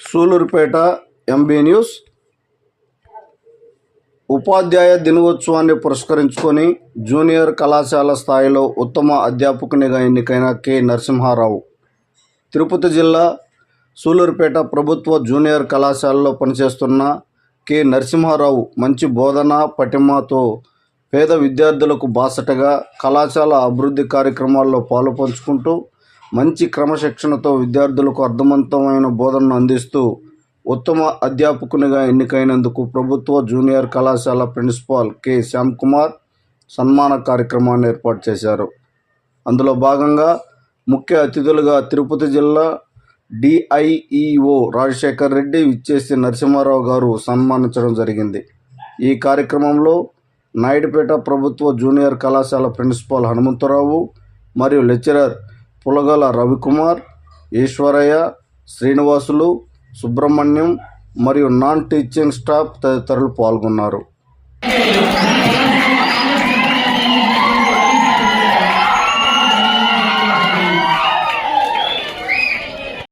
Sullurpeta MB news. ఉపాధ్యాయ దినోత్సవాన్ని పురస్కరించుకొని junior కళాశాల స్థాయిలో ఉత్తమ అధ్యాపకునిగా ఎన్నికైన కె నరసింహారావు. తిరుపతి జిల్లా సూలూరుపేట ప్రభుత్వ జూనియర్ కళాశాలలో పనిచేస్తున్న కె నరసింహారావు మంచి బోధన పటిమతో పేద విద్యార్థులకు బాసటగా కళాశాల అభివృద్ధి కార్యక్రమాల్లో పాలుపంచుకుంటూ మంచి క్రమశిక్షణతో విద్యార్థులకు అర్థవంతమైన బోధనను అందిస్తూ ఉత్తమ అధ్యాపకునిగా ఎన్నికైనందుకు ప్రభుత్వ జూనియర్ కళాశాల ప్రిన్సిపాల్ కె శ్యామ్ కుమార్ సన్మాన కార్యక్రమాన్ని ఏర్పాటు చేశారు. అందులో భాగంగా ముఖ్య అతిథులుగా తిరుపతి జిల్లా డిఐఈఓ రాజశేఖర్ రెడ్డి విచ్చేసి నరసింహారావు గారు సన్మానించడం జరిగింది. ఈ కార్యక్రమంలో నాయుడుపేట ప్రభుత్వ జూనియర్ కళాశాల ప్రిన్సిపాల్ హనుమంతరావు మరియు లెక్చరర్ పులగల రవికుమార్, ఈశ్వరయ్య, శ్రీనివాసులు, సుబ్రహ్మణ్యం మరియు నాన్ టీచింగ్ స్టాఫ్ తదితరులు పాల్గొన్నారు.